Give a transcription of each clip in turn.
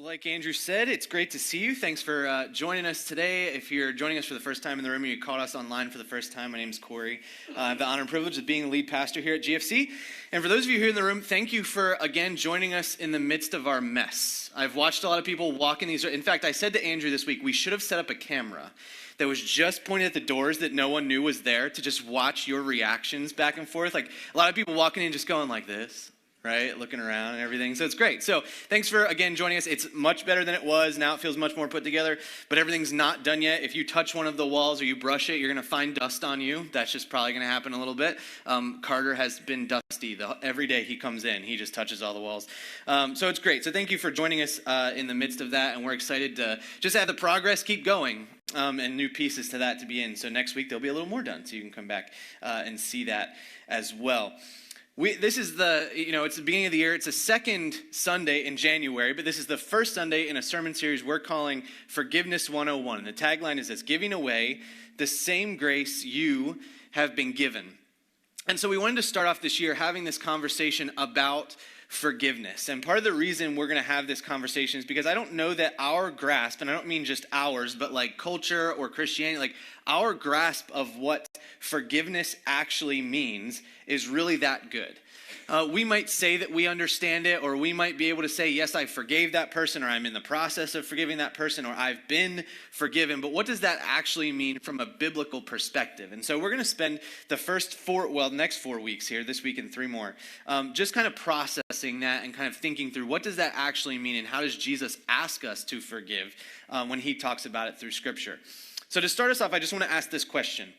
Like Andrew said, it's great to see you. Thanks for joining us today. If you're joining us for the first time in the room or you caught us online for the first time, my name is Corey. I have the honor and privilege of being the lead pastor here at GFC. And for those of you here in the room, thank you for, again, joining us in the midst of our mess. I've watched a lot of people walk in these. In fact, I said to Andrew this week, we should have set up a camera that was just pointed at the doors that no one knew was there to just watch your reactions back and forth. Like a lot of people walking in just going like this. Right? Looking around and everything. So it's great. So thanks for, again, joining us. It's much better than it was. Now it feels much more put together, but everything's not done yet. If you touch one of the walls or you brush it, you're going to find dust on you. That's just probably going to happen a little bit. Carter has been dusty. Every day he comes in, he just touches all the walls. So it's great. So thank you for joining us in the midst of that, and we're excited to just have the progress keep going. And new pieces to that to be in. So next week there'll be a little more done, so you can come back and see that as well. This is it's the beginning of the year. It's the second Sunday in January, but this is the first Sunday in a sermon series we're calling Forgiveness 101. And the tagline is this: giving away the same grace you have been given. And so we wanted to start off this year having this conversation about forgiveness. And part of the reason we're going to have this conversation is because I don't know that our grasp, and I don't mean just ours, but like culture or Christianity, like our grasp of what forgiveness actually means is really that good. We might say that we understand it, or we might be able to say, yes, I forgave that person, or I'm in the process of forgiving that person, or I've been forgiven. But what does that actually mean from a biblical perspective? And so we're going to spend the next 4 weeks here, this week and 3 more, just kind of processing that and kind of thinking through what does that actually mean, and how does Jesus ask us to forgive when he talks about it through Scripture. So to start us off, I just want to ask this question.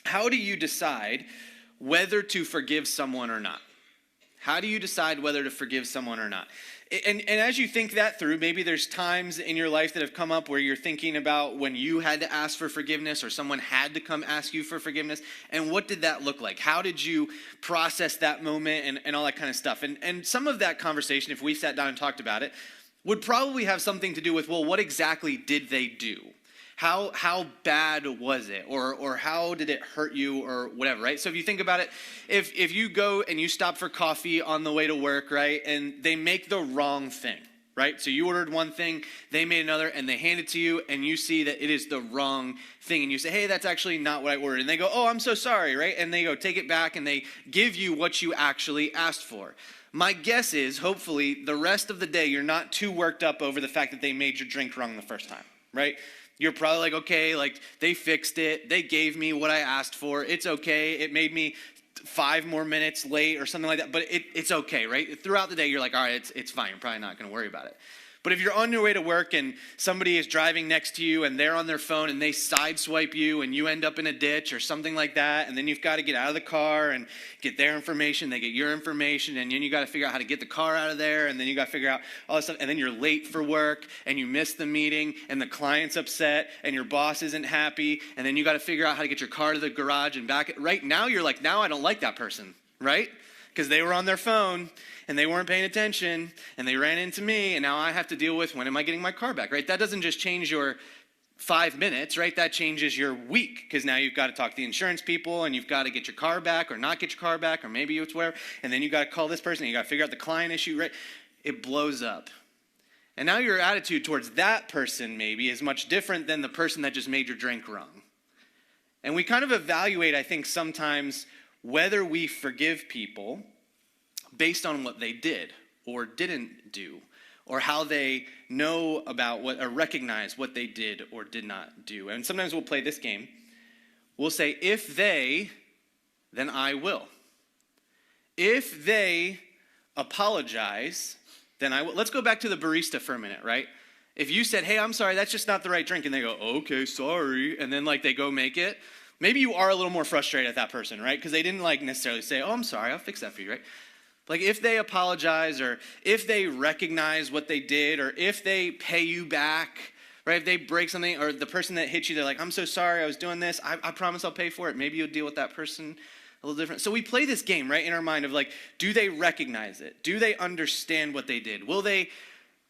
How do you decide whether to forgive someone or not? How do you decide whether to forgive someone or not? And as you think that through, maybe there's times in your life that have come up where you're thinking about when you had to ask for forgiveness or someone had to come ask you for forgiveness. And what did that look like? How did you process that moment and all that kind of stuff? And some of that conversation, if we sat down and talked about it, would probably have something to do with, well, what exactly did they do? How bad was it? Or how did it hurt you or whatever, right? So if you think about it, if you go and you stop for coffee on the way to work, right, and they make the wrong thing, right? So you ordered one thing, they made another, and they hand it to you, and you see that it is the wrong thing. And you say, hey, that's actually not what I ordered. And they go, oh, I'm so sorry, right? And they go, take it back, and they give you what you actually asked for. My guess is, hopefully, the rest of the day, you're not too worked up over the fact that they made your drink wrong the first time, right? You're probably like, okay, like they fixed it. They gave me what I asked for. It's okay. It made me 5 more minutes late or something like that, but it's okay, right? Throughout the day, you're like, all right, it's fine. You're probably not going to worry about it. But if you're on your way to work and somebody is driving next to you and they're on their phone and they sideswipe you and you end up in a ditch or something like that, and then you've got to get out of the car and get their information, they get your information, and then you got to figure out how to get the car out of there, and then you got to figure out all this stuff, and then you're late for work and you miss the meeting and the client's upset and your boss isn't happy, and then you got to figure out how to get your car to the garage and back. Right now you're like, now I don't like that person, right? Because they were on their phone and they weren't paying attention and they ran into me, and now I have to deal with, when am I getting my car back, right? That doesn't just change your 5 minutes, right? That changes your week, because now you've got to talk to the insurance people and you've got to get your car back or not get your car back, or maybe it's where, and then you got to call this person and you got to figure out the client issue, right? It blows up. And now your attitude towards that person maybe is much different than the person that just made your drink wrong. And we kind of evaluate, I think, sometimes whether we forgive people based on what they did or didn't do, or how they know about what, or recognize what they did or did not do. And sometimes we'll play this game. We'll say, if they, then I will. If they apologize, then I will. Let's go back to the barista for a minute, right? If you said, hey, I'm sorry, that's just not the right drink, and they go, okay, sorry, and then like they go make it, maybe you are a little more frustrated at that person, right? Because they didn't like necessarily say, oh, I'm sorry, I'll fix that for you, right? Like if they apologize, or if they recognize what they did, or if they pay you back, right? If they break something, or the person that hit you, they're like, I'm so sorry, I was doing this. I promise I'll pay for it. Maybe you'll deal with that person a little different. So we play this game, right, in our mind of like, do they recognize it? Do they understand what they did? Will they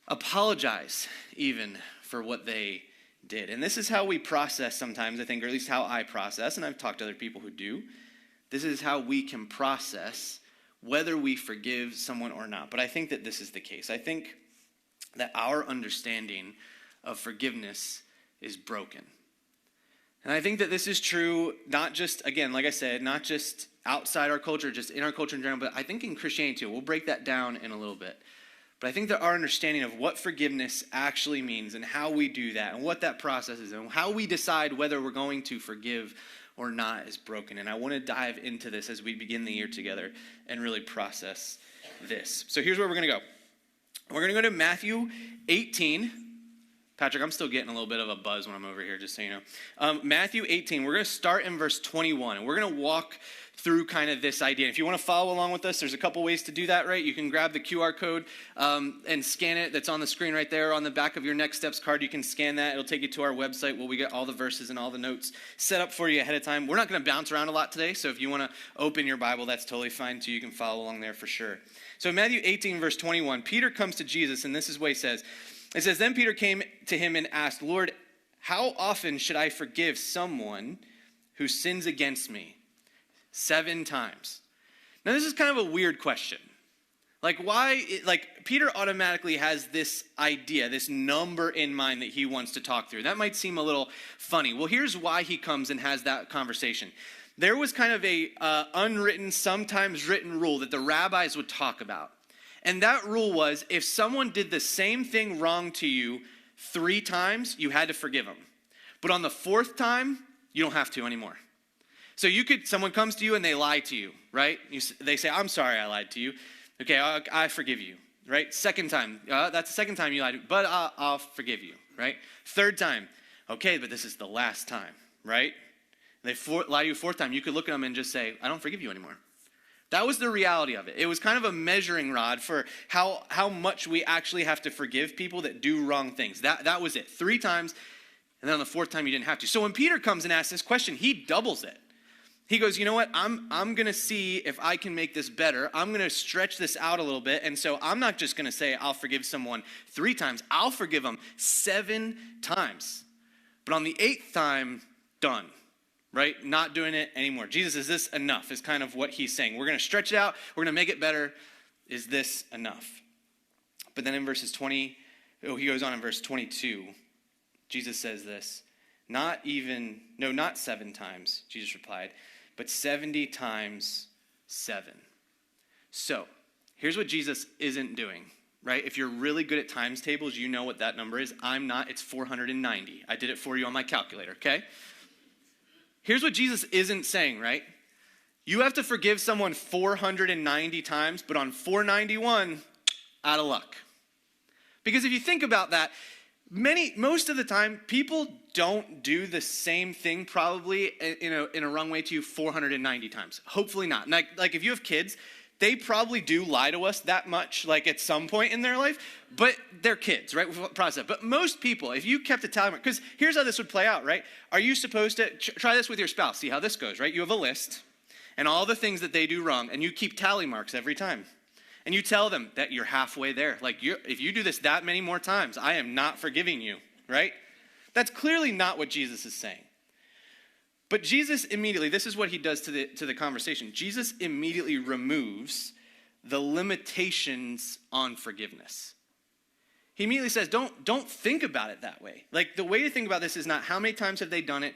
apologize even for what they did? And this is how we process sometimes, I think, or at least how I process, and I've talked to other people who do. This is how we can process whether we forgive someone or not. But I think that this is the case. I think that our understanding of forgiveness is broken. And I think that this is true, not just, again, like I said, not just outside our culture, just in our culture in general, but I think in Christianity too. We'll break that down in a little bit. But I think that our understanding of what forgiveness actually means and how we do that and what that process is and how we decide whether we're going to forgive or not is broken. And I want to dive into this as we begin the year together and really process this. So here's where we're going to go. We're going to go to Matthew 18. Patrick, I'm still getting a little bit of a buzz when I'm over here, just so you know. Matthew 18, we're going to start in verse 21, and we're going to walk through kind of this idea. If you want to follow along with us, there's a couple ways to do that, right? You can grab the QR code and scan it. That's on the screen right there on the back of your Next Steps card. You can scan that. It'll take you to our website where we get all the verses and all the notes set up for you ahead of time. We're not going to bounce around a lot today, so if you want to open your Bible, that's totally fine too. You can follow along there for sure. So Matthew 18, verse 21, Peter comes to Jesus, and this is what he says. It says, then Peter came to him and asked, Lord, how often should I forgive someone who sins against me? 7 times. Now, this is kind of a weird question. Like, why? Peter automatically has this idea, this number in mind that he wants to talk through. That might seem a little funny. Well, here's why he comes and has that conversation. There was kind of a unwritten, sometimes written rule that the rabbis would talk about. And that rule was, if someone did the same thing wrong to you 3 times, you had to forgive them. But on the 4th time, you don't have to anymore. So someone comes to you and they lie to you, right? They say, I'm sorry I lied to you. Okay, I forgive you, right? 2nd time, that's the 2nd time you lied to me, but I'll forgive you, right? 3rd time, okay, but this is the last time, right? They lie to you 4th time, you could look at them and just say, I don't forgive you anymore. That was the reality of it. It was kind of a measuring rod for how much we actually have to forgive people that do wrong things. That was it. 3 times, and then on the 4th time you didn't have to. So when Peter comes and asks this question, he doubles it. He goes, you know what? I'm going to see if I can make this better. I'm going to stretch this out a little bit. And so I'm not just going to say I'll forgive someone 3 times. I'll forgive them 7 times. But on the 8th time, done. Right? Not doing it anymore. Jesus, is this enough? Is kind of what he's saying. We're going to stretch it out. We're going to make it better. Is this enough? But then in he goes on in verse 22. Jesus says this. Not 7 times, Jesus replied, but 70 times 7. So, here's what Jesus isn't doing, right? If you're really good at times tables, you know what that number is. I'm not. It's 490. I did it for you on my calculator, okay? Here's what Jesus isn't saying, right? You have to forgive someone 490 times, but on 491, out of luck. Because if you think about that, most of the time, people don't do the same thing probably in a wrong way to you 490 times. Hopefully not. Like if you have kids, they probably do lie to us that much, like at some point in their life, but they're kids, right? Process. But most people, if you kept a tally, because here's how this would play out, right? Are you supposed to try this with your spouse? See how this goes, right? You have a list and all the things that they do wrong, and you keep tally marks every time. And you tell them that you're halfway there. Like, if you do this that many more times, I am not forgiving you, right? That's clearly not what Jesus is saying. But Jesus immediately, this is what he does to the conversation. Jesus immediately removes the limitations on forgiveness. He immediately says, don't think about it that way. Like, the way to think about this is not how many times have they done it,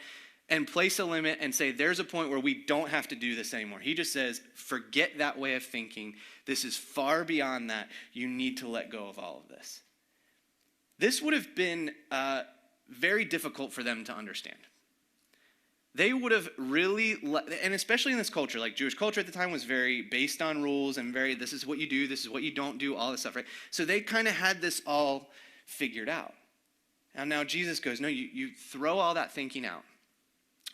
and place a limit and say there's a point where we don't have to do this anymore. He just says, forget that way of thinking. This is far beyond that. You need to let go of all of this. This would have been very difficult for them to understand. They would have really, and especially in this culture, like Jewish culture at the time was very based on rules and very, this is what you do, this is what you don't do, all this stuff, right? So they kind of had this all figured out. And now Jesus goes, no, you throw all that thinking out.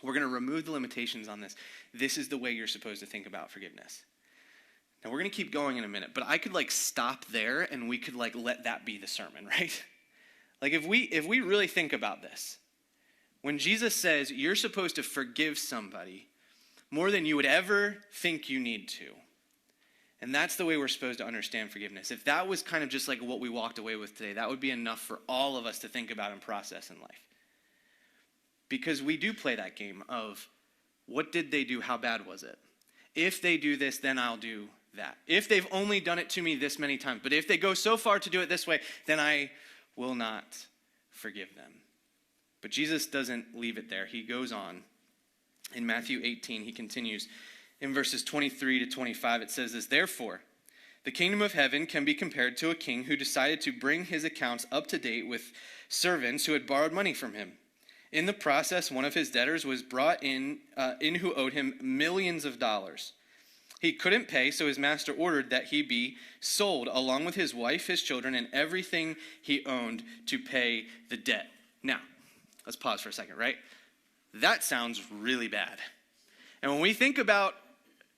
We're going to remove the limitations on this. This is the way you're supposed to think about forgiveness. Now, we're going to keep going in a minute, but I could stop there and we could let that be the sermon, right? If we really think about this, when Jesus says you're supposed to forgive somebody more than you would ever think you need to, and that's the way we're supposed to understand forgiveness. If that was kind of just what we walked away with today, that would be enough for all of us to think about and process in life. Because we do play that game of what did they do? How bad was it? If they do this, then I'll do that. If they've only done it to me this many times, but if they go so far to do it this way, then I will not forgive them. But Jesus doesn't leave it there. He goes on. In Matthew 18, he continues. In verses 23 to 25, it says this, "Therefore, the kingdom of heaven can be compared to a king who decided to bring his accounts up to date with servants who had borrowed money from him. In the process, one of his debtors was brought in who owed him millions of dollars. He couldn't pay, so his master ordered that he be sold along with his wife, his children, and everything he owned to pay the debt." Now, let's pause for a second, right? That sounds really bad. And when we think about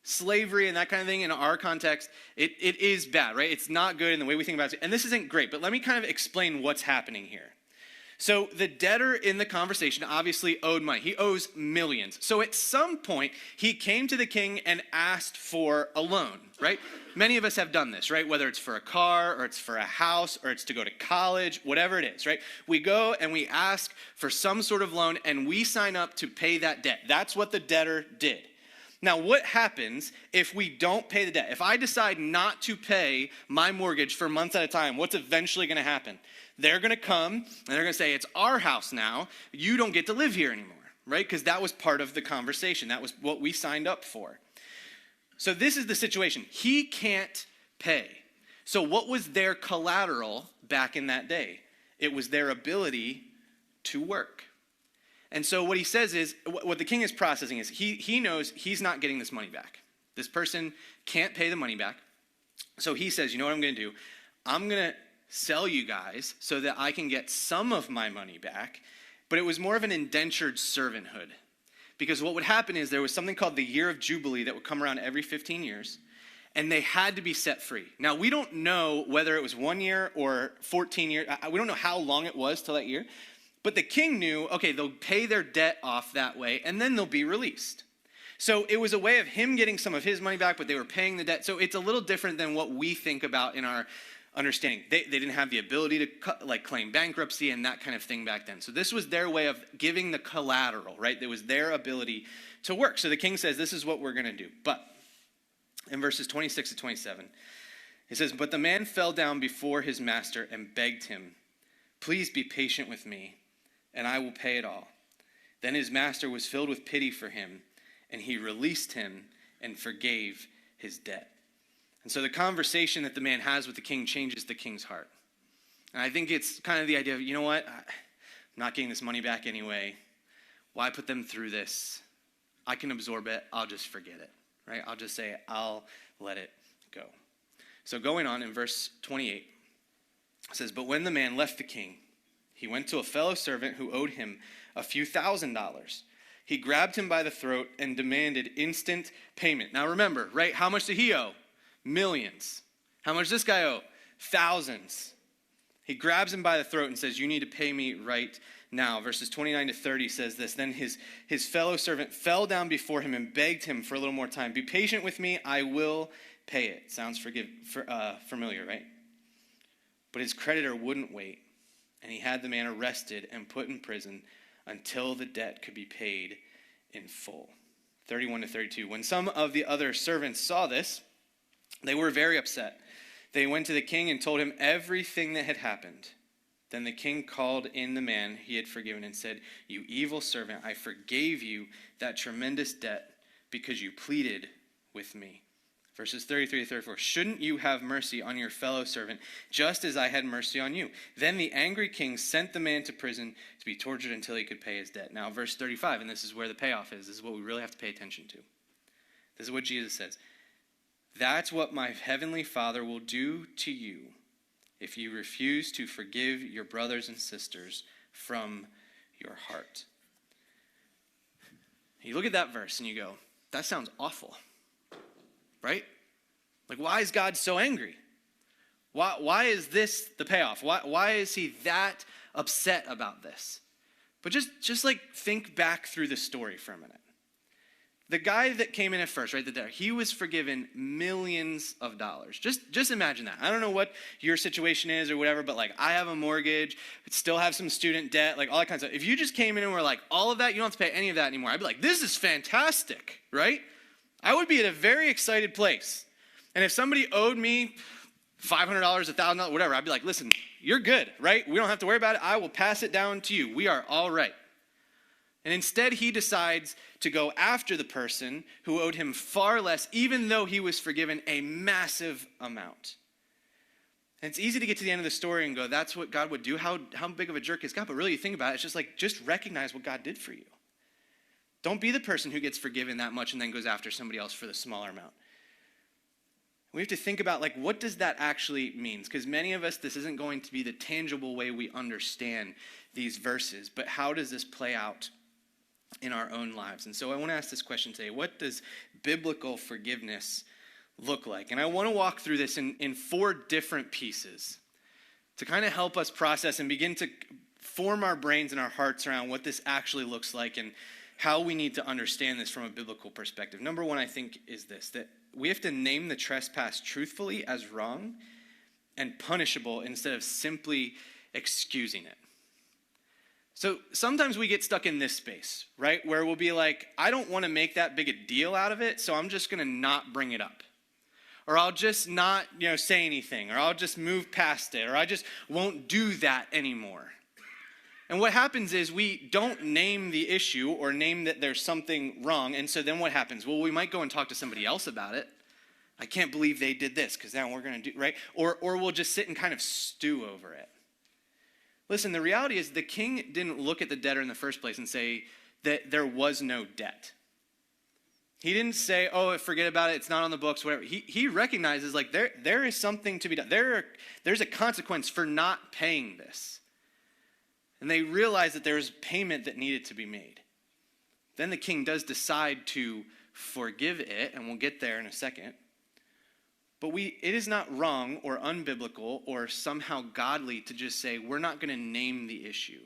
slavery and that kind of thing in our context, it is bad, right? It's not good in the way we think about it. And this isn't great, but let me kind of explain what's happening here. So the debtor in the conversation obviously owed money. He owes millions. So at some point, he came to the king and asked for a loan, right? Many of us have done this, right? Whether it's for a car or it's for a house or it's to go to college, whatever it is, right? We go and we ask for some sort of loan and we sign up to pay that debt. That's what the debtor did. Now, what happens if we don't pay the debt? If I decide not to pay my mortgage for months at a time, what's eventually going to happen? They're going to come and they're going to say, "It's our house now. You don't get to live here anymore," right? Because that was part of the conversation. That was what we signed up for. So this is the situation. He can't pay. So what was their collateral back in that day? It was their ability to work. And so what he says is, what the king is processing is, he knows he's not getting this money back. This person can't pay the money back. So he says, "You know what I'm going to do? I'm going to sell you guys so that I can get some of my money back." But it was more of an indentured servanthood. Because what would happen is there was something called the year of Jubilee that would come around every 15 years. And they had to be set free. Now, we don't know whether it was 1 year or 14 years. We don't know how long it was till that year. But the king knew, okay, they'll pay their debt off that way, and then they'll be released. So it was a way of him getting some of his money back, but they were paying the debt. So it's a little different than what we think about in our understanding. They didn't have the ability to claim bankruptcy and that kind of thing back then. So this was their way of giving the collateral, right? It was their ability to work. So the king says, this is what we're going to do. But in verses 26 to 27, it says, "But the man fell down before his master and begged him, 'Please be patient with me, and I will pay it all.' Then his master was filled with pity for him, and he released him and forgave his debt." And so the conversation that the man has with the king changes the king's heart. And I think it's kind of the idea of, you know what? I'm not getting this money back anyway. Why put them through this? I can absorb it. I'll just forget it, right? I'll just say, I'll let it go. So going on in verse 28, it says, "But when the man left the king, he went to a fellow servant who owed him a few $1,000s. He grabbed him by the throat and demanded instant payment." Now remember, right? How much did he owe? Millions. How much does this guy owe? Thousands. He grabs him by the throat and says, "You need to pay me right now." Verses 29 to 30 says this, "Then his fellow servant fell down before him and begged him for a little more time. 'Be patient with me, I will pay it.'" Sounds familiar, right? But his creditor wouldn't wait, and he had the man arrested and put in prison until the debt could be paid in full. 31 to 32. When some of the other servants saw this, they were very upset. They went to the king and told him everything that had happened. Then the king called in the man he had forgiven and said, "You evil servant, I forgave you that tremendous debt because you pleaded with me." Verses 33 to 34, "Shouldn't you have mercy on your fellow servant, just as I had mercy on you?" Then the angry king sent the man to prison to be tortured until he could pay his debt. Now, verse 35, and this is where the payoff is. This is what we really have to pay attention to. This is what Jesus says. "That's what my heavenly Father will do to you if you refuse to forgive your brothers and sisters from your heart." You look at that verse and you go, that sounds awful. Right? Like, why is God so angry? Why is this the payoff? Why is he that upset about this? But just like think back through the story for a minute. The guy that came in at first, right, he was forgiven millions of dollars. Just imagine that. I don't know what your situation is or whatever, but like I have a mortgage, still have some student debt, like all that kind of stuff. If you just came in and were like, all of that, you don't have to pay any of that anymore. I'd be like, this is fantastic, right? I would be at a very excited place. And if somebody owed me $500, $1,000, whatever, I'd be like, listen, you're good, right? We don't have to worry about it. I will pass it down to you. We are all right. And instead, he decides to go after the person who owed him far less, even though he was forgiven a massive amount. And it's easy to get to the end of the story and go, that's what God would do. How big of a jerk is God? But really, you think about it, it's just like, just recognize what God did for you. Don't be the person who gets forgiven that much and then goes after somebody else for the smaller amount. We have to think about, like, what does that actually mean? Because many of us, this isn't going to be the tangible way we understand these verses. But how does this play out in our own lives? And so I want to ask this question today. What does biblical forgiveness look like? And I want to walk through this in 4 different pieces to kind of help us process and begin to form our brains and our hearts around what this actually looks like and how we need to understand this from a biblical perspective. Number 1, I think, is this, that we have to name the trespass truthfully as wrong and punishable instead of simply excusing it. So sometimes we get stuck in this space, right? Where we'll be like, I don't want to make that big a deal out of it, so I'm just going to not bring it up. Or I'll just not, say anything. Or I'll just move past it. Or I just won't do that anymore. And what happens is we don't name the issue or name that there's something wrong. And so then what happens? Well, we might go and talk to somebody else about it. I can't believe they did this because now we're going to do, right? Or we'll just sit and kind of stew over it. Listen, the reality is the king didn't look at the debtor in the first place and say that there was no debt. He didn't say, oh, forget about it, it's not on the books, whatever. He recognizes, like, there is something to be done. There's a consequence for not paying this. And they realized that there was payment that needed to be made. Then the king does decide to forgive it, and we'll get there in a second. But it is not wrong or unbiblical or somehow godly to just say, we're not going to name the issue.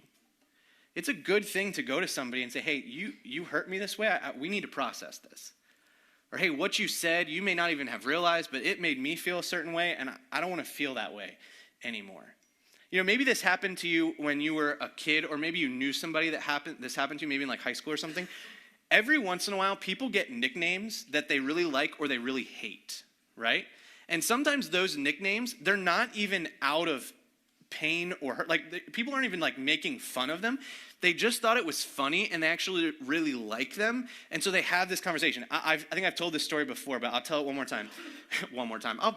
It's a good thing to go to somebody and say, hey, you hurt me this way. We need to process this. Or, hey, what you said, you may not even have realized, but it made me feel a certain way, and I don't want to feel that way anymore. Maybe this happened to you when you were a kid, or maybe you knew somebody this happened to you, maybe in like high school or something. Every once in a while, people get nicknames that they really like or they really hate, right? And sometimes those nicknames, they're not even out of pain or hurt. Like, people aren't even like making fun of them. They just thought it was funny and they actually really like them. And so they have this conversation. I think I've told this story before, but I'll tell it one more time.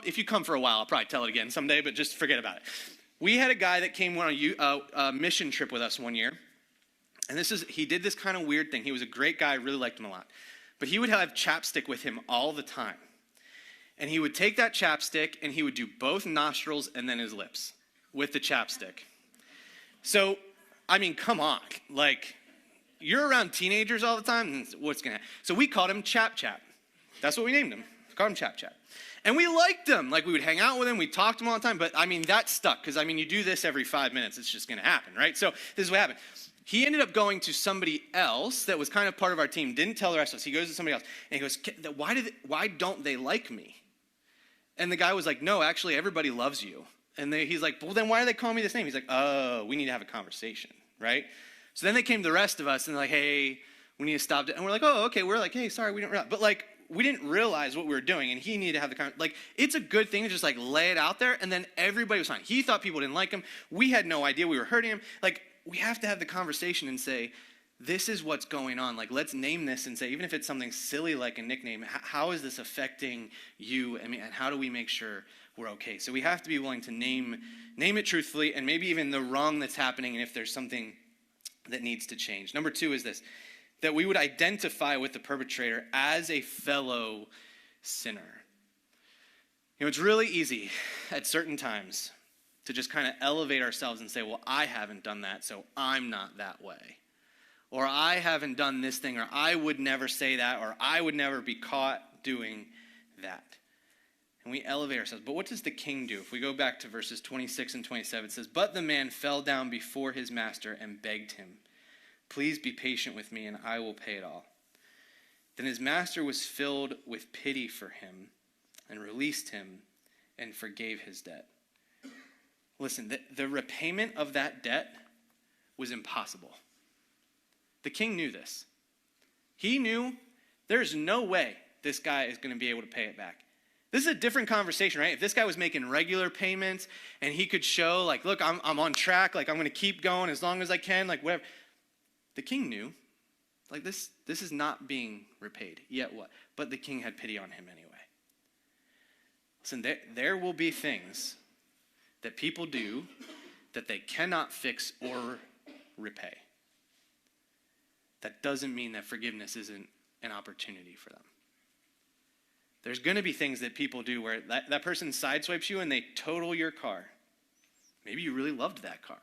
If you come for a while, I'll probably tell it again someday, but just forget about it. We had a guy that came on a mission trip with us one year. And he did this kind of weird thing. He was a great guy. I really liked him a lot. But he would have chapstick with him all the time. And he would take that chapstick and he would do both nostrils and then his lips with the chapstick. So, I mean, come on. Like, you're around teenagers all the time, what's going to happen? So we called him Chap Chap. That's what we named him. We called him Chap Chap. And we liked him. Like, we would hang out with him. We talked to him all the time. But, I mean, that stuck. Because, I mean, you do this every 5 minutes. It's just going to happen, right? So this is what happened. He ended up going to somebody else that was kind of part of our team. Didn't tell the rest of us. He goes to somebody else. And he goes, why don't they like me? And the guy was like, no, actually, everybody loves you. And he's like, well, then why are they calling me this name? He's like, oh, we need to have a conversation, right? So then they came to the rest of us and they're like, hey, we need to stop. And we're like, oh, okay. We're like, hey, sorry, we didn't realize. But like, we didn't realize what we were doing, and he needed to have the conversation. Like, it's a good thing to just like lay it out there, and then everybody was fine. He thought people didn't like him. We had no idea we were hurting him. Like, we have to have the conversation and say, this is what's going on. Like, let's name this and say, even if it's something silly like a nickname, how is this affecting you? I mean, and how do we make sure we're okay? So we have to be willing to name it truthfully, and maybe even the wrong that's happening, and if there's something that needs to change. Number 2 is this, that we would identify with the perpetrator as a fellow sinner. It's really easy at certain times to just kind of elevate ourselves and say, well, I haven't done that, so I'm not that way. Or I haven't done this thing, or I would never say that, or I would never be caught doing that. And we elevate ourselves. But what does the king do? If we go back to verses 26 and 27, it says, but the man fell down before his master and begged him, please be patient with me, and I will pay it all. Then his master was filled with pity for him and released him and forgave his debt. Listen, the repayment of that debt was impossible. The king knew this. He knew there's no way this guy is going to be able to pay it back. This is a different conversation, right? If this guy was making regular payments and he could show, like, look, I'm on track, like, I'm going to keep going as long as I can, like, whatever. The king knew, like, this is not being repaid. Yet what? But the king had pity on him anyway. Listen, there will be things that people do that they cannot fix or repay. That doesn't mean that forgiveness isn't an opportunity for them. There's going to be things that people do where that person sideswipes you and they total your car. Maybe you really loved that car.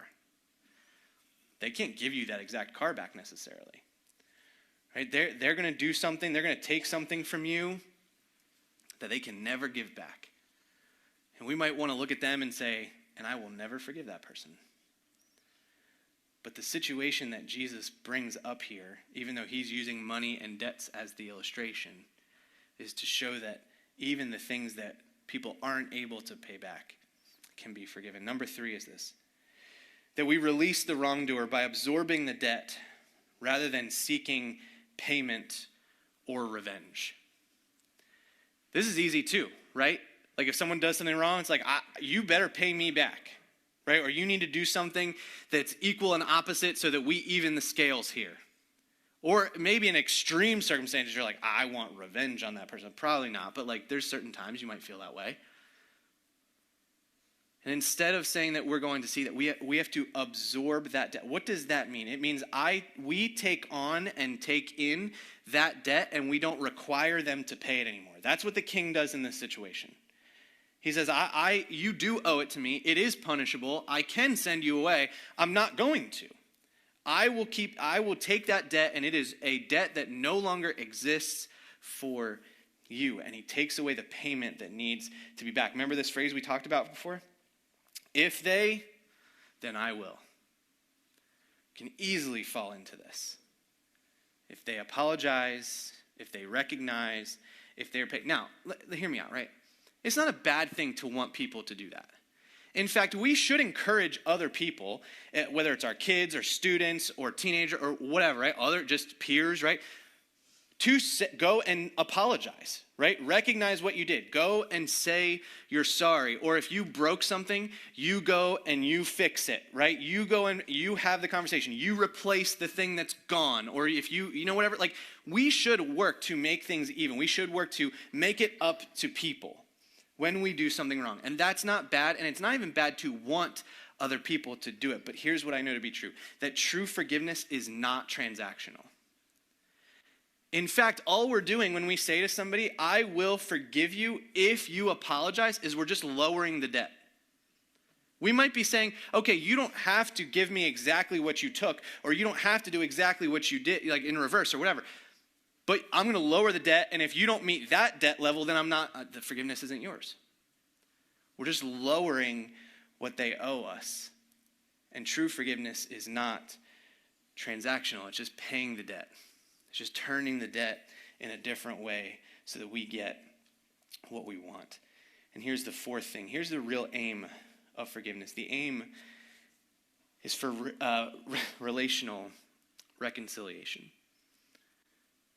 They can't give you that exact car back necessarily. Right? They're going to do something, they're going to take something from you that they can never give back. And we might want to look at them and say, and I will never forgive that person. But the situation that Jesus brings up here, even though he's using money and debts as the illustration, is to show that even the things that people aren't able to pay back can be forgiven. Number 3 is this, that we release the wrongdoer by absorbing the debt rather than seeking payment or revenge. This is easy too, right? Like if someone does something wrong, it's like, you better pay me back, right? Or you need to do something that's equal and opposite so that we even the scales here. Or maybe in extreme circumstances, you're like, I want revenge on that person. Probably not, but like there's certain times you might feel that way. And instead of saying that we're going to see that, we have to absorb that debt. What does that mean? It means we take on and take in that debt and we don't require them to pay it anymore. That's what the king does in this situation. He says, you do owe it to me. It is punishable. I can send you away. I'm not going to. I will take that debt, and it is a debt that no longer exists for you. And he takes away the payment that needs to be back. Remember this phrase we talked about before? If they, then I will. Can easily fall into this. If they apologize, if they recognize, if they're paid. Now, hear me out, right? It's not a bad thing to want people to do that. In fact, we should encourage other people, whether it's our kids or students or teenagers or whatever, right? Other just peers, right? To go and apologize, right? Recognize what you did. Go and say you're sorry. Or if you broke something, you go and you fix it, right? You go and you have the conversation. You replace the thing that's gone. Or if whatever, like we should work to make things even. We should work to make it up to people when we do something wrong. And that's not bad, and it's not even bad to want other people to do it. But here's what I know to be true, that true forgiveness is not transactional. In fact, all we're doing when we say to somebody, I will forgive you if you apologize, is we're just lowering the debt. We might be saying, okay, you don't have to give me exactly what you took, or you don't have to do exactly what you did, like in reverse or whatever. But I'm going to lower the debt, and if you don't meet that debt level, then the forgiveness isn't yours. We're just lowering what they owe us. And true forgiveness is not transactional. It's just paying the debt. It's just turning the debt in a different way so that we get what we want. And here's the 4th thing. Here's the real aim of forgiveness. The aim is for relational reconciliation.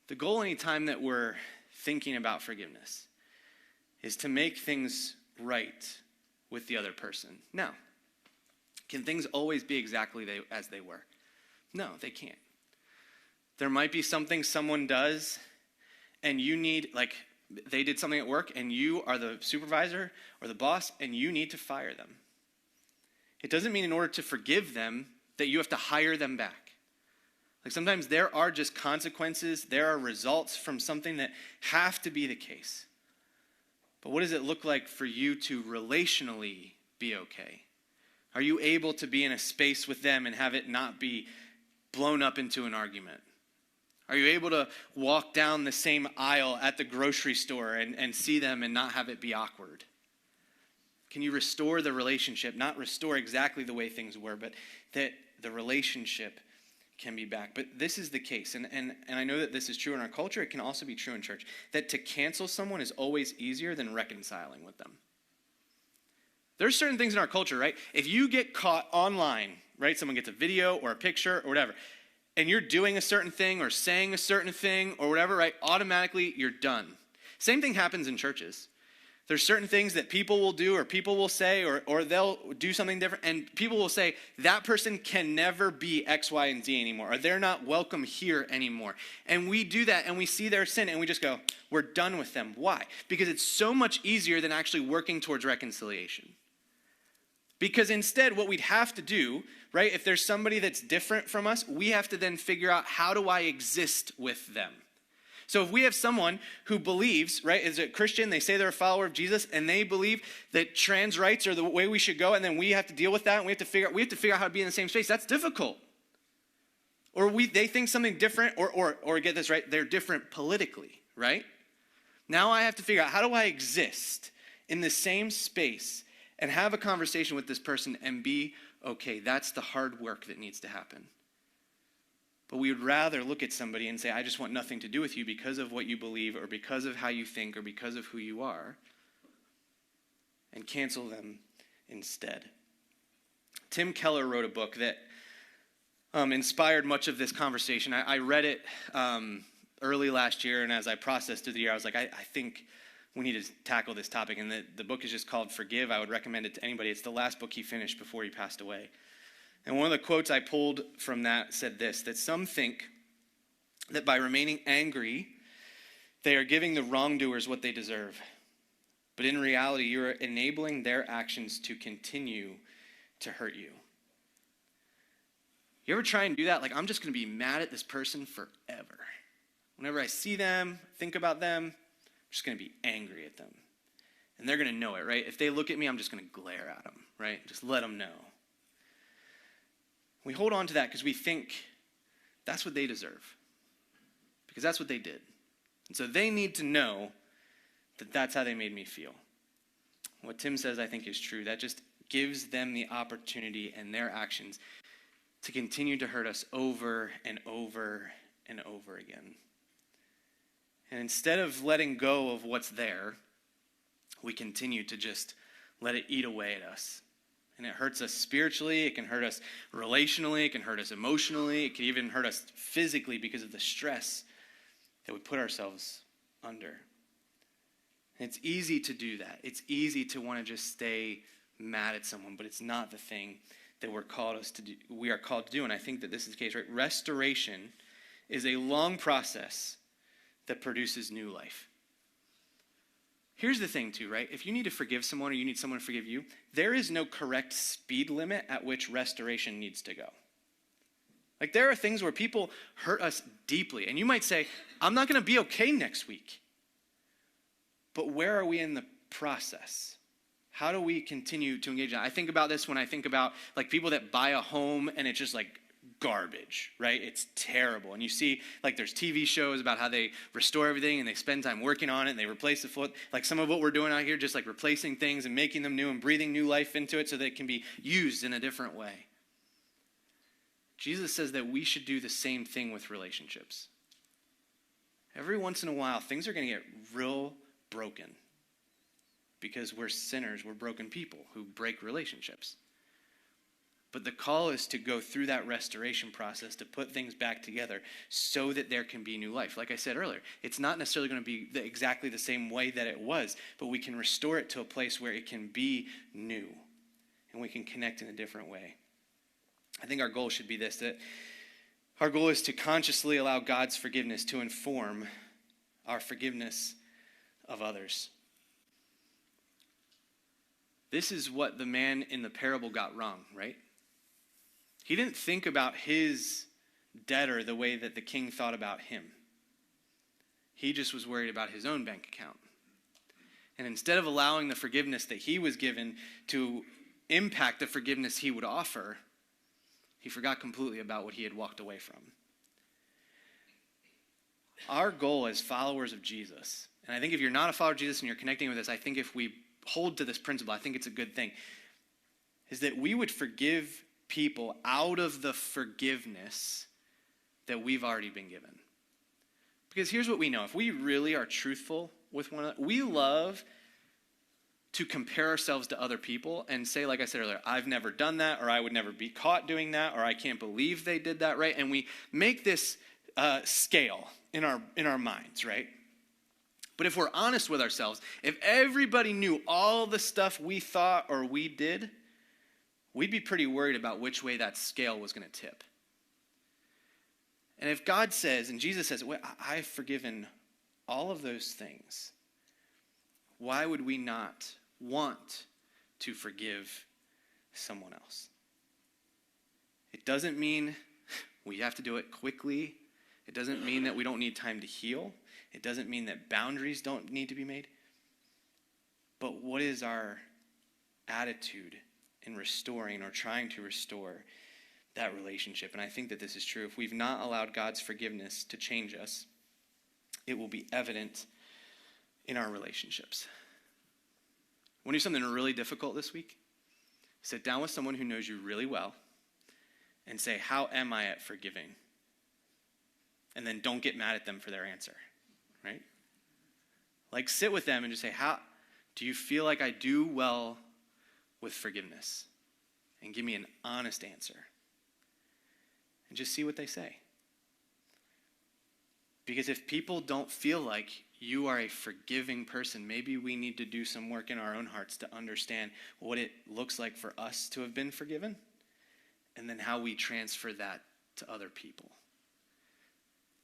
The goal anytime that we're thinking about forgiveness is to make things right with the other person. Now, can things always be exactly as they were? No, they can't. There might be something someone does and you need, like they did something at work and you are the supervisor or the boss and you need to fire them. It doesn't mean in order to forgive them that you have to hire them back. Like sometimes there are just consequences, there are results from something that have to be the case. But what does it look like for you to relationally be okay? Are you able to be in a space with them and have it not be blown up into an argument? Are you able to walk down the same aisle at the grocery store and see them and not have it be awkward? Can you restore the relationship? Not restore exactly the way things were, but that the relationship can be back. But this is the case, and I know that this is true in our culture. It can also be true in church, that to cancel someone is always easier than reconciling with them. There's certain things in our culture, right? If you get caught online, right, someone gets a video or a picture or whatever, and you're doing a certain thing or saying a certain thing or whatever, right, automatically you're done. Same thing happens in churches. There's certain things that people will do or people will say or they'll do something different, and people will say, that person can never be X, Y, and Z anymore, or they're not welcome here anymore. And we do that, and we see their sin, and we just go, we're done with them. Why? Because it's so much easier than actually working towards reconciliation. Because instead, what we'd have to do, right, if there's somebody that's different from us, we have to then figure out, how do I exist with them? So if we have someone who believes, right, is a Christian, they say they're a follower of Jesus, and they believe that trans rights are the way we should go, and then we have to deal with that, and we have to figure out how to be in the same space. That's difficult. Or they think something different, or get this right, they're different politically, right? Now I have to figure out, how do I exist in the same space and have a conversation with this person and be okay? That's the hard work that needs to happen. But we would rather look at somebody and say, I just want nothing to do with you because of what you believe or because of how you think or because of who you are, and cancel them instead. Tim Keller wrote a book that inspired much of this conversation. I read it early last year, and as I processed through the year, I was like, I think we need to tackle this topic. And the book is just called Forgive. I would recommend it to anybody. It's the last book he finished before he passed away. And one of the quotes I pulled from that said this, that some think that by remaining angry, they are giving the wrongdoers what they deserve. But in reality, you are enabling their actions to continue to hurt you. You ever try and do that? Like, I'm just going to be mad at this person forever. Whenever I see them, think about them, I'm just going to be angry at them. And they're going to know it, right? If they look at me, I'm just going to glare at them, right? Just let them know. We hold on to that because we think that's what they deserve, because that's what they did. And so they need to know that that's how they made me feel. What Tim says, I think, is true. That just gives them the opportunity and their actions to continue to hurt us over and over and over again. And instead of letting go of what's there, we continue to just let it eat away at us. And it hurts us spiritually, it can hurt us relationally, it can hurt us emotionally, it can even hurt us physically because of the stress that we put ourselves under. And it's easy to do that. It's easy to want to just stay mad at someone, but it's not the thing that we are called to do. And I think that this is the case, right? Restoration is a long process that produces new life. Here's the thing too, right? If you need to forgive someone or you need someone to forgive you, there is no correct speed limit at which restoration needs to go. Like, there are things where people hurt us deeply, and you might say, I'm not going to be okay next week. But where are we in the process? How do we continue to engage in that? I think about this when I think about like people that buy a home and it's just like garbage, right? It's terrible. And you see, like, there's TV shows about how they restore everything and they spend time working on it and they replace the floor. Like some of what we're doing out here, just like replacing things and making them new and breathing new life into it so that it can be used in a different way. Jesus says that we should do the same thing with relationships. Every once in a while, things are going to get real broken because we're sinners, we're broken people who break relationships. But the call is to go through that restoration process, to put things back together so that there can be new life. Like I said earlier, it's not necessarily going to be exactly the same way that it was, but we can restore it to a place where it can be new and we can connect in a different way. I think our goal should be this, that our goal is to consciously allow God's forgiveness to inform our forgiveness of others. This is what the man in the parable got wrong, right? He didn't think about his debtor the way that the king thought about him. He just was worried about his own bank account. And instead of allowing the forgiveness that he was given to impact the forgiveness he would offer, he forgot completely about what he had walked away from. Our goal as followers of Jesus, and I think if you're not a follower of Jesus and you're connecting with us, I think if we hold to this principle, I think it's a good thing, is that we would forgive people out of the forgiveness that we've already been given. Because here's what we know. If we really are truthful with one another, we love to compare ourselves to other people and say, like I said earlier, I've never done that, or I would never be caught doing that, or I can't believe they did that, right? And we make this scale in our minds, right? But if we're honest with ourselves, if everybody knew all the stuff we thought or we did, we'd be pretty worried about which way that scale was going to tip. And if God says, and Jesus says, well, I've forgiven all of those things, why would we not want to forgive someone else? It doesn't mean we have to do it quickly. It doesn't mean that we don't need time to heal. It doesn't mean that boundaries don't need to be made. But what is our attitude in restoring or trying to restore that relationship? And I think that this is true. If we've not allowed God's forgiveness to change us, it will be evident in our relationships. Want to do something really difficult this week? Sit down with someone who knows you really well and say, how am I at forgiving? And then don't get mad at them for their answer, right? Like sit with them and just say, how do you feel like I do well with forgiveness? And give me an honest answer. And just see what they say. Because if people don't feel like you are a forgiving person, maybe we need to do some work in our own hearts to understand what it looks like for us to have been forgiven, and then how we transfer that to other people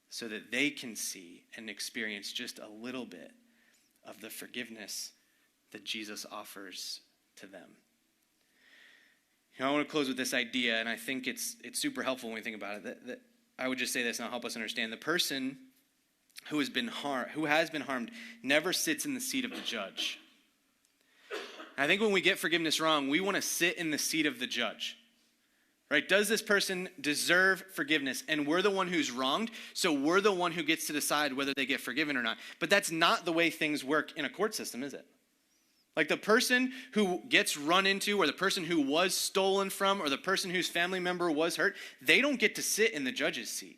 so that they can see and experience just a little bit of the forgiveness that Jesus offers to them. I want to close with this idea, and I think it's super helpful when we think about it. That I would just say this, and it'll help us understand. The person who has been harmed, never sits in the seat of the judge. I think when we get forgiveness wrong, we want to sit in the seat of the judge. Right? Does this person deserve forgiveness? And we're the one who's wronged, so we're the one who gets to decide whether they get forgiven or not. But that's not the way things work in a court system, is it? Like the person who gets run into, or the person who was stolen from, or the person whose family member was hurt, they don't get to sit in the judge's seat.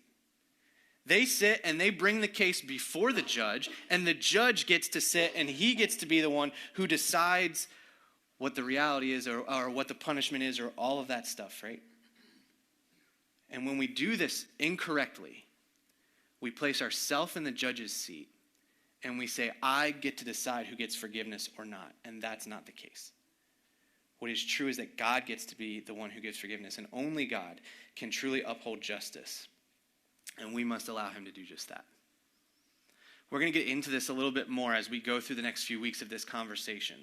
They sit and they bring the case before the judge, and the judge gets to sit and he gets to be the one who decides what the reality is or what the punishment is or all of that stuff, right? And when we do this incorrectly, we place ourselves in the judge's seat and we say, I get to decide who gets forgiveness or not. And that's not the case. What is true is that God gets to be the one who gives forgiveness, and only God can truly uphold justice. And we must allow him to do just that. We're going to get into this a little bit more as we go through the next few weeks of this conversation.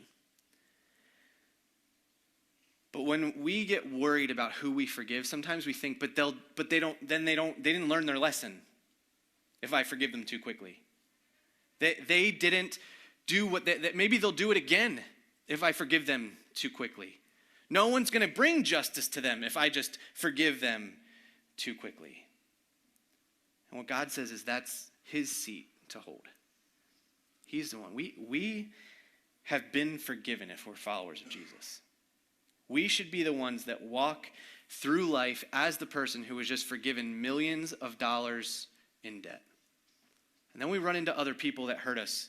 But when we get worried about who we forgive, sometimes we think, they didn't learn their lesson if I forgive them too quickly. They didn't do maybe they'll do it again if I forgive them too quickly. No one's going to bring justice to them if I just forgive them too quickly. And what God says is that's his seat to hold. He's the one. We have been forgiven if we're followers of Jesus. We should be the ones that walk through life as the person who was just forgiven millions of dollars in debt. And then we run into other people that hurt us.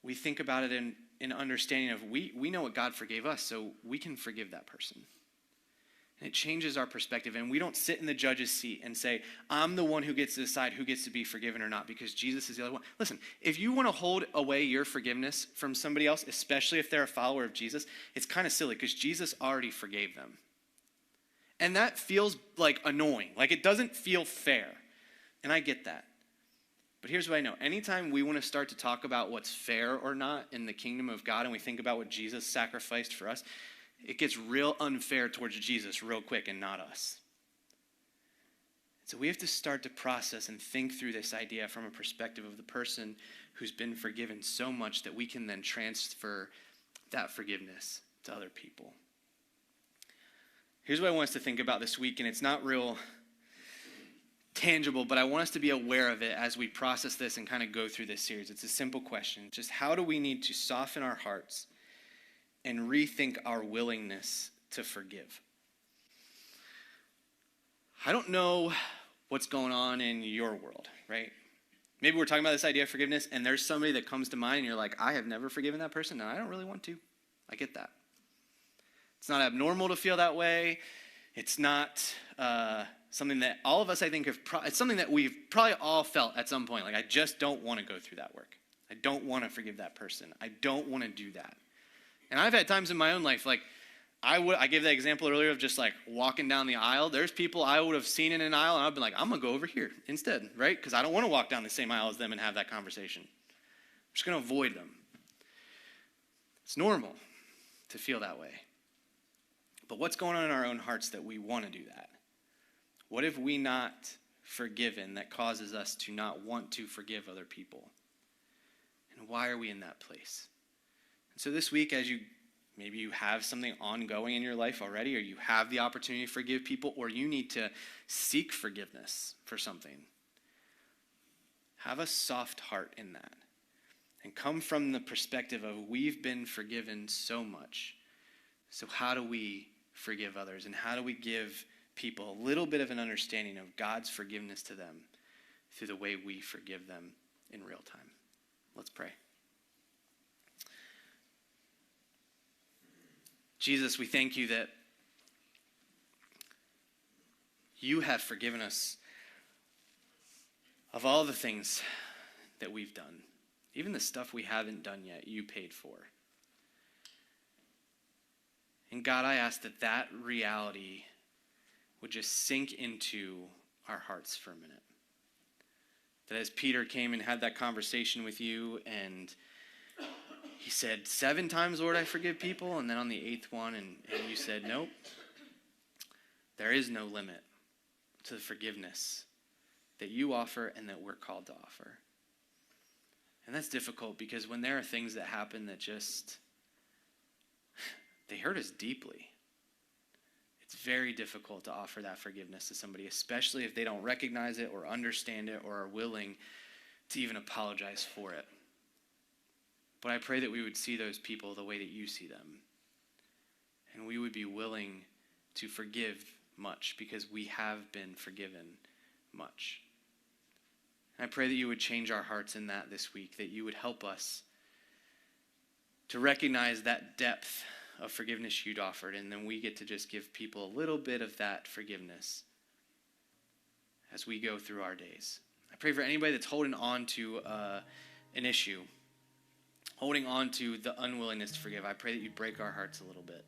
We think about it in understanding of we know what God forgave us, so we can forgive that person. And it changes our perspective, and we don't sit in the judge's seat and say, I'm the one who gets to decide who gets to be forgiven or not, because Jesus is the other one. Listen, if you want to hold away your forgiveness from somebody else, especially if they're a follower of Jesus, it's kind of silly because Jesus already forgave them. And that feels like annoying. Like it doesn't feel fair. And I get that. But here's what I know. Anytime we want to start to talk about what's fair or not in the kingdom of God, and we think about what Jesus sacrificed for us, it gets real unfair towards Jesus real quick and not us. So we have to start to process and think through this idea from a perspective of the person who's been forgiven so much that we can then transfer that forgiveness to other people. Here's what I want us to think about this week, and it's not real tangible, but I want us to be aware of it as we process this and kind of go through this series. It's a simple question. Just how do we need to soften our hearts and rethink our willingness to forgive? I don't know what's going on in your world, right? Maybe we're talking about this idea of forgiveness, and there's somebody that comes to mind, and you're like, I have never forgiven that person, and I don't really want to. I get that. It's not abnormal to feel that way. It's not something that all of us, I think, it's something that we've probably all felt at some point. Like, I just don't want to go through that work. I don't want to forgive that person. I don't want to do that. And I've had times in my own life, like, I gave that example earlier of just like walking down the aisle. There's people I would have seen in an aisle, and I've been like, I'm going to go over here instead, right? Because I don't want to walk down the same aisle as them and have that conversation. I'm just going to avoid them. It's normal to feel that way. But what's going on in our own hearts that we want to do that? What have we not forgiven that causes us to not want to forgive other people? And why are we in that place? And so this week, as maybe you have something ongoing in your life already, or you have the opportunity to forgive people, or you need to seek forgiveness for something, have a soft heart in that. And come from the perspective of we've been forgiven so much. So how do we forgive others? And how do we give people a little bit of an understanding of God's forgiveness to them through the way we forgive them in real time? Let's pray. Jesus, we thank you that you have forgiven us of all the things that we've done. Even the stuff we haven't done yet, you paid for. And God, I ask that that reality would just sink into our hearts for a minute. That as Peter came and had that conversation with you, and he said, 7 times, Lord, I forgive people. And then on the 8th one, and you said, nope, there is no limit to the forgiveness that you offer and that we're called to offer. And that's difficult because when there are things that happen that just, they hurt us deeply. It's very difficult to offer that forgiveness to somebody, especially if they don't recognize it or understand it or are willing to even apologize for it. But I pray that we would see those people the way that you see them. And we would be willing to forgive much because we have been forgiven much. And I pray that you would change our hearts in that this week, that you would help us to recognize that depth of forgiveness you'd offered, and then we get to just give people a little bit of that forgiveness as we go through our days. I pray for anybody that's holding on to an issue, holding on to the unwillingness to forgive. I pray that you'd break our hearts a little bit.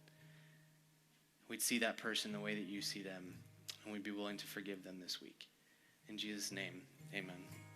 We'd see that person the way that you see them, and we'd be willing to forgive them this week. In Jesus' name, amen.